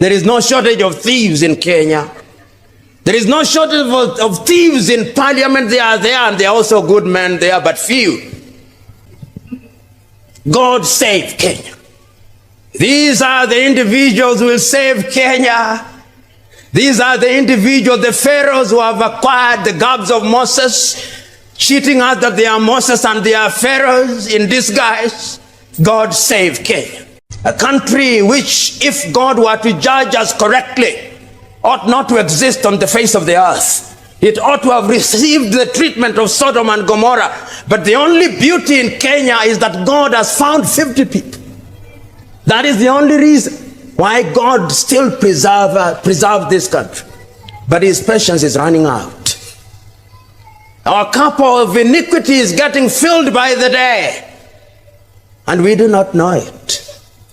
There is no shortage of thieves in Kenya. There is no shortage of thieves in parliament. They are there, and they are also good men there, but few. God save Kenya. These are the individuals who will save Kenya. These are the individuals, the pharaohs who have acquired the garbs of Moses, cheating us that they are Moses and they are pharaohs in disguise. God save Kenya. A country which, if God were to judge us correctly, ought not to exist on the face of the earth. It ought to have received the treatment of Sodom and Gomorrah. But the only beauty in Kenya is that God has found 50 people. That is the only reason why God still preserve this country. But his patience is running out. Our cup of iniquity is getting filled by the day, and we do not know it.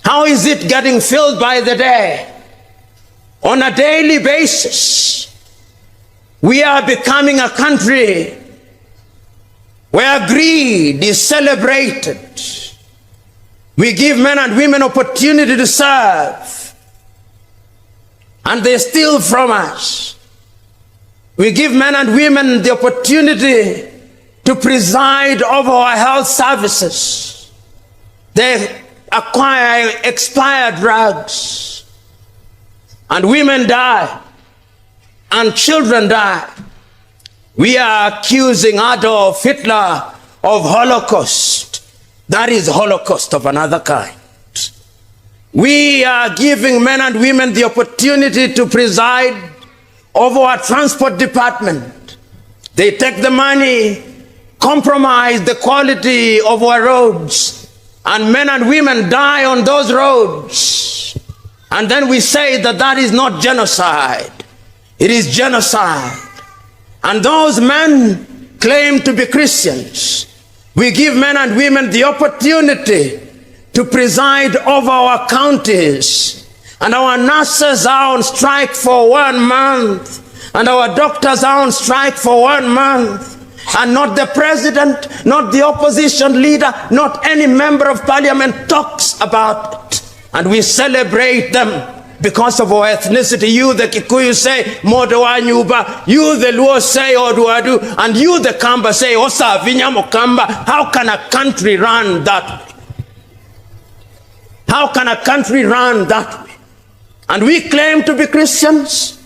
How is it getting filled by the day? On a daily basis, we are becoming a country where greed is celebrated. We give men and women opportunity to serve, and they steal from us. We give men and women the opportunity to preside over our health services. They acquire expired drugs, and women die, and children die. We are accusing Adolf Hitler of Holocaust. That is Holocaust of another kind. We are giving men and women the opportunity to preside over our transport department. They take the money, compromise the quality of our roads, and men and women die on those roads. And then we say that that is not genocide. It is genocide. And those men claim to be Christians. We give men and women the opportunity to preside over our counties. And our nurses are on strike for 1 month. And our doctors are on strike for 1 month. And not the president, not the opposition leader, not any member of parliament talks about it. And we celebrate them because of our ethnicity. You, the Kikuyu, say Modo wa Nyuba. You, the Luo, say Oduadu. And you, the Kamba, say Osa Vinyamo Kamba. How can a country run that way? How can a country run that way? And we claim to be Christians,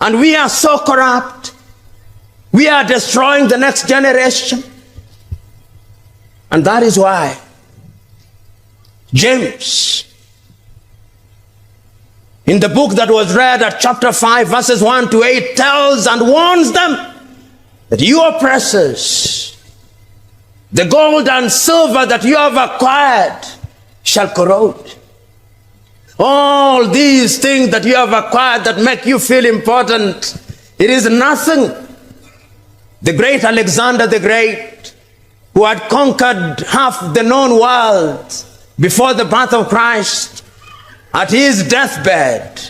and we are so corrupt. We are destroying the next generation. And that is why James, in the book that was read at chapter 5, verses 1 to 8, tells and warns them that you oppressors, the gold and silver that you have acquired shall corrode. All these things that you have acquired that make you feel important, it is nothing. The great Alexander the Great, who had conquered half the known world before the birth of Christ, at his deathbed,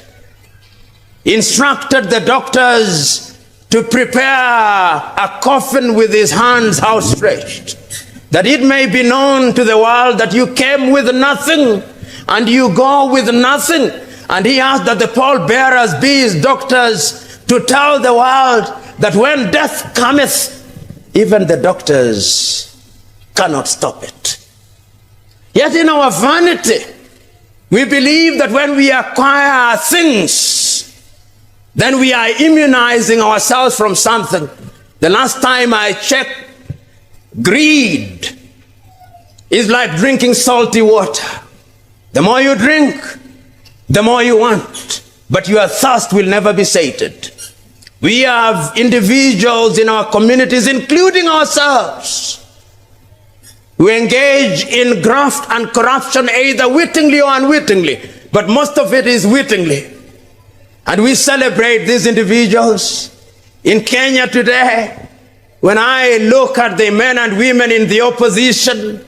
instructed the doctors to prepare a coffin with his hands outstretched, that it may be known to the world that you came with nothing and you go with nothing. And he asked that the pallbearers be his doctors to tell the world that when death cometh, even the doctors cannot stop it. Yet in our vanity, we believe that when we acquire things, then we are immunizing ourselves from something. The last time I checked, greed is like drinking salty water. The more you drink, the more you want, but your thirst will never be sated. We have individuals in our communities, including ourselves, who engage in graft and corruption, either wittingly or unwittingly, but most of it is wittingly. And we celebrate these individuals. In Kenya today, when I look at the men and women in the opposition,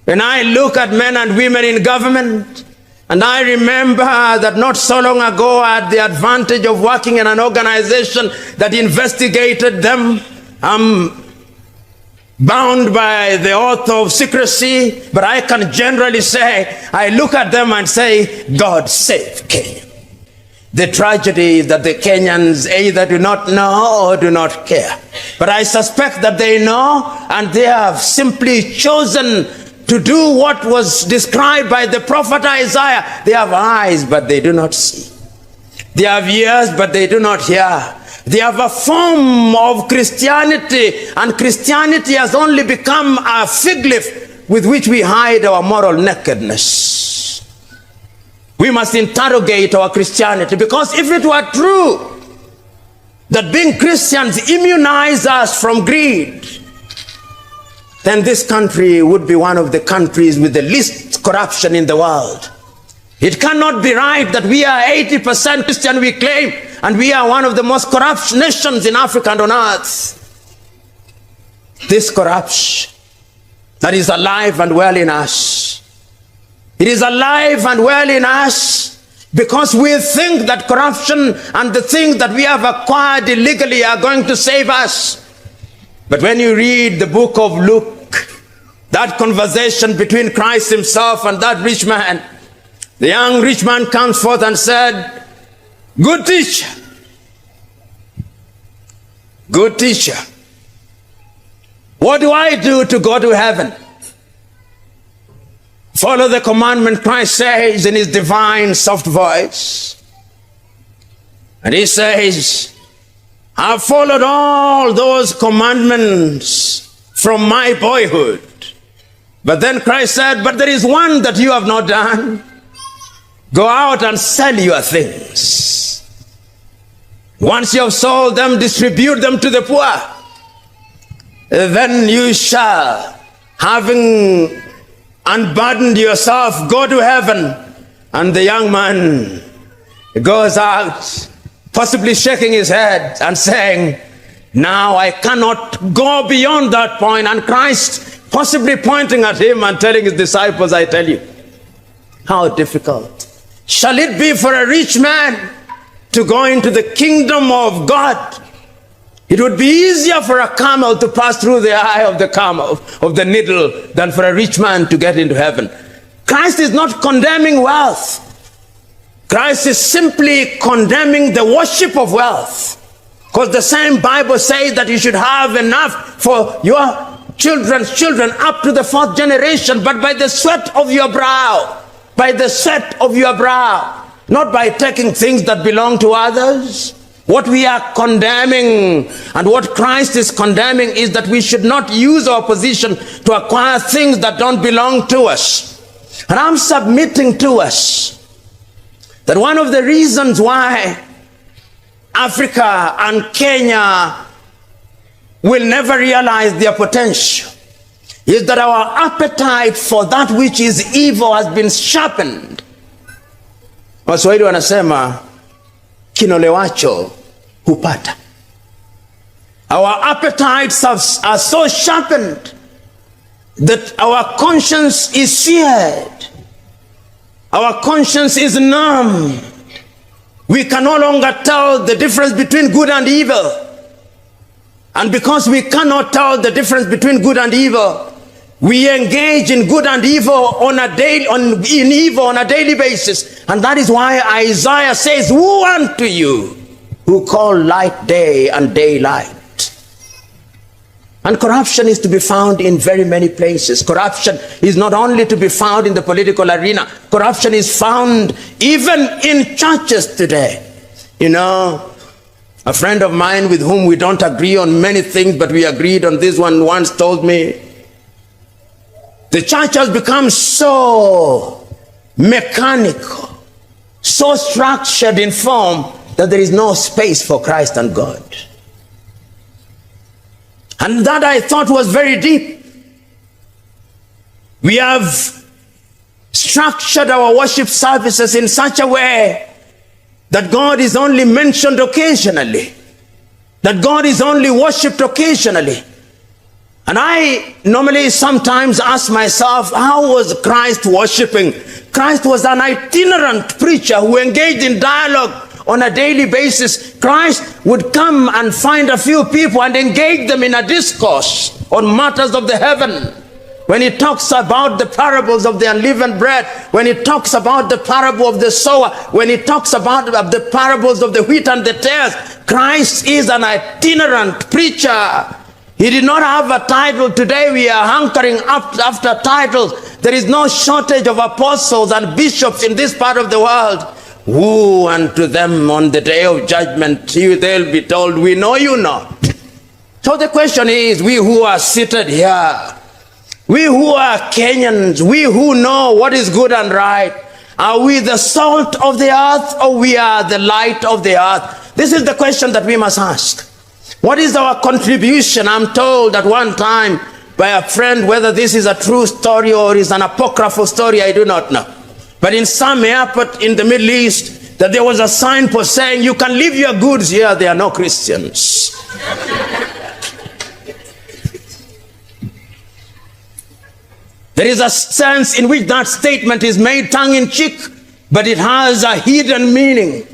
when I look at men and women in government, and I remember that not so long ago I had the advantage of working in an organization that investigated them. I'm bound by the oath of secrecy, but I can generally say, I look at them and say, God save Kenya. The tragedy is that the Kenyans either do not know or do not care. But I suspect that they know, and they have simply chosen to do what was described by the prophet Isaiah. They have eyes, but they do not see. They have ears, but they do not hear. They have a form of Christianity, and Christianity has only become a fig leaf with which we hide our moral nakedness. We must interrogate our Christianity, because if it were true that being Christians immunize us from greed, then this country would be one of the countries with the least corruption in the world. It cannot be right that we are 80% Christian, we claim, and we are one of the most corrupt nations in Africa and on earth. This corruption that is alive and well in us, it is alive and well in us because we think that corruption and the things that we have acquired illegally are going to save us. But when you read the book of Luke, that conversation between Christ himself and that rich man, the young rich man comes forth and said, "Good teacher, good teacher, what do I do to go to heaven?" Follow the commandment, Christ says in his divine soft voice. And he says, "I've followed all those commandments from my boyhood." But then Christ said, "But there is one that you have not done. Go out and sell your things. Once you have sold them, distribute them to the poor. Then you shall, having unburdened yourself, go to heaven." And the young man goes out, possibly shaking his head and saying, "Now I cannot go beyond that point." And Christ possibly pointing at him and telling his disciples, "I tell you, how difficult shall it be for a rich man to go into the kingdom of God? It would be easier for a camel to pass through the eye of the camel, of the needle, than for a rich man to get into heaven." Christ is not condemning wealth. Christ is simply condemning the worship of wealth. Because the same Bible says that you should have enough for your children's children up to the 4th generation, but by the sweat of your brow. By the sweat of your brow. Not by taking things that belong to others. What we are condemning and what Christ is condemning is that we should not use our position to acquire things that don't belong to us. And I'm submitting to us that one of the reasons why Africa and Kenya will never realize their potential is that our appetite for that which is evil has been sharpened. Waswahili wanasema kinolewacho hupata. Our appetites are so sharpened that our conscience is seared. Our conscience is numb. We can no longer tell the difference between good and evil. And because we cannot tell the difference between good and evil, we engage in good and evil on a daily basis. And that is why Isaiah says, "Woe unto you who call light day and day light." And corruption is to be found in very many places. Corruption is not only to be found in the political arena. Corruption is found even in churches today. You know, a friend of mine with whom we don't agree on many things, but we agreed on this one, once told me, the church has become so mechanical, so structured in form, that there is no space for Christ and God. And that I thought was very deep. We have structured our worship services in such a way that God is only mentioned occasionally, that God is only worshipped occasionally. And I normally sometimes ask myself, how was Christ worshiping? Christ was an itinerant preacher who engaged in dialogue on a daily basis. Christ would come and find a few people and engage them in a discourse on matters of the heaven. when he talks about the parables of the unleavened bread, when he talks about the parable of the sower, when he talks about the parables of the wheat and the tares, Christ is an itinerant preacher. He did not have a title. Today we are hankering after titles. There is no shortage of apostles and bishops in this part of the world. Woe unto them on the day of judgment. They'll be told, we know you not. So the question is, we who are seated here, we who are Kenyans, we who know what is good and right, are we the salt of the earth or we are the light of the earth? This is the question that we must ask. What is our contribution? I'm told at one time by a friend, whether this is a true story or is an apocryphal story, I do not know. But in some airport in the Middle East, that there was a signpost saying, you can leave your goods here, there are no Christians. There is a sense in which that statement is made tongue-in-cheek, but it has a hidden meaning.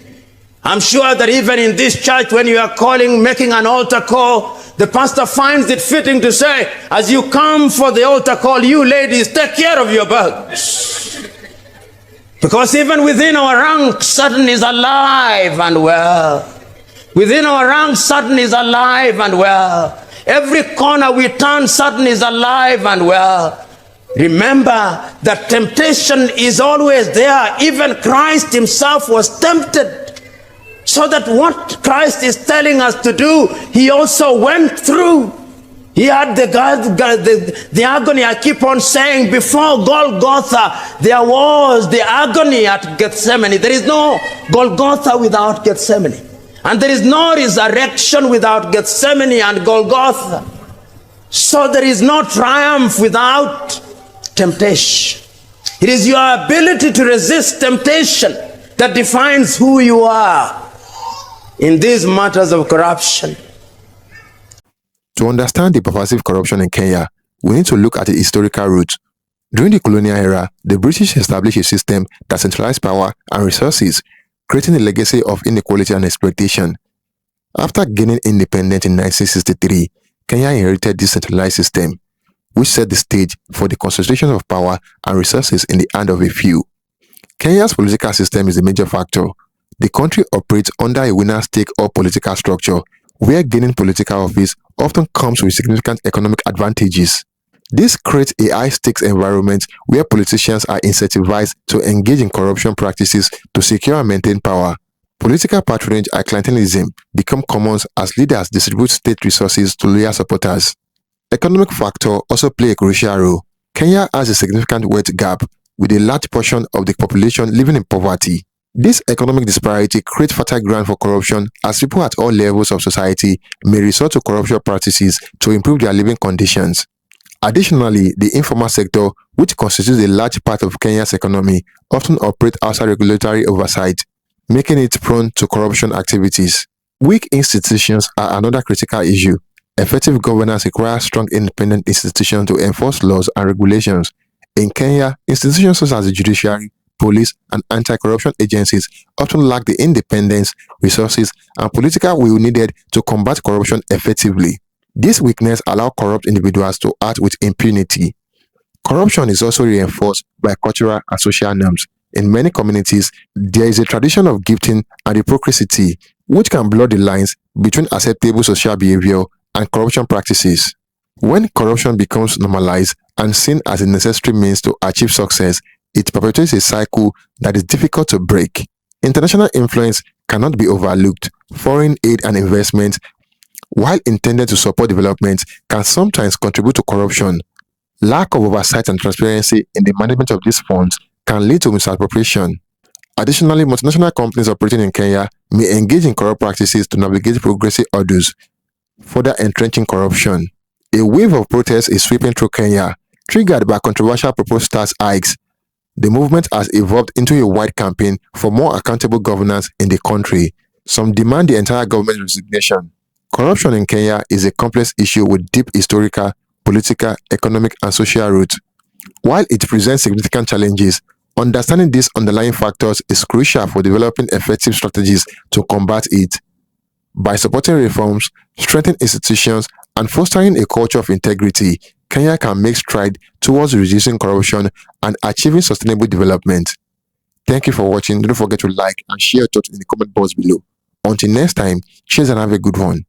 I'm sure that even in this church, when you are making an altar call, the pastor finds it fitting to say, as you come for the altar call, you ladies, take care of your bags. Because even within our ranks, Satan is alive and well. Within our ranks, Satan is alive and well. Every corner we turn, Satan is alive and well. Remember that temptation is always there. Even Christ himself was tempted. So that what Christ is telling us to do, he also went through. He had the agony. I keep on saying, before Golgotha, there was the agony at Gethsemane. There is no Golgotha without Gethsemane. And there is no resurrection without Gethsemane and Golgotha. So there is no triumph without temptation. It is your ability to resist temptation that defines who you are in these matters of corruption. To understand the pervasive corruption in Kenya, we need to look at the historical roots. During the colonial era, the British established a system that centralized power and resources, creating a legacy of inequality and exploitation. After gaining independence in 1963, Kenya inherited this centralized system, which set the stage for the concentration of power and resources in the hand of a few. Kenya's political system is a major factor. The country operates under a winner-take-all political structure, where gaining political office often comes with significant economic advantages. This creates a high-stakes environment where politicians are incentivized to engage in corruption practices to secure and maintain power. Political patronage and clientelism become common as leaders distribute state resources to loyal supporters. Economic factors also play a crucial role. Kenya has a significant wealth gap, with a large portion of the population living in poverty. This economic disparity creates fertile ground for corruption, as people at all levels of society may resort to corruption practices to improve their living conditions. Additionally, the informal sector, which constitutes a large part of Kenya's economy, often operates outside regulatory oversight, making it prone to corruption activities. Weak institutions are another critical issue. Effective governance requires strong independent institutions to enforce laws and regulations. In Kenya, institutions such as the judiciary, police, and anti-corruption agencies often lack the independence, resources, and political will needed to combat corruption effectively. This weakness allows corrupt individuals to act with impunity. Corruption is also reinforced by cultural and social norms. In many communities, there is a tradition of gifting and hypocrisy, which can blur the lines between acceptable social behavior and corruption practices. When corruption becomes normalized and seen as a necessary means to achieve success, it perpetuates a cycle that is difficult to break. International influence cannot be overlooked. Foreign aid and investment, while intended to support development, can sometimes contribute to corruption. Lack of oversight and transparency in the management of these funds can lead to misappropriation. Additionally, multinational companies operating in Kenya may engage in corrupt practices to navigate progressive orders, further entrenching corruption. A wave of protests is sweeping through Kenya, triggered by controversial proposed tax hikes. The movement has evolved into a wide campaign for more accountable governance in the country. Some demand the entire government's resignation. Corruption in Kenya is a complex issue with deep historical, political, economic, and social roots. While it presents significant challenges, understanding these underlying factors is crucial for developing effective strategies to combat it. By supporting reforms, strengthening institutions, and fostering a culture of integrity, Kenya can make strides towards reducing corruption and achieving sustainable development. Thank you for watching. Don't forget to like and share your thoughts in the comment box below. Until next time, cheers and have a good one.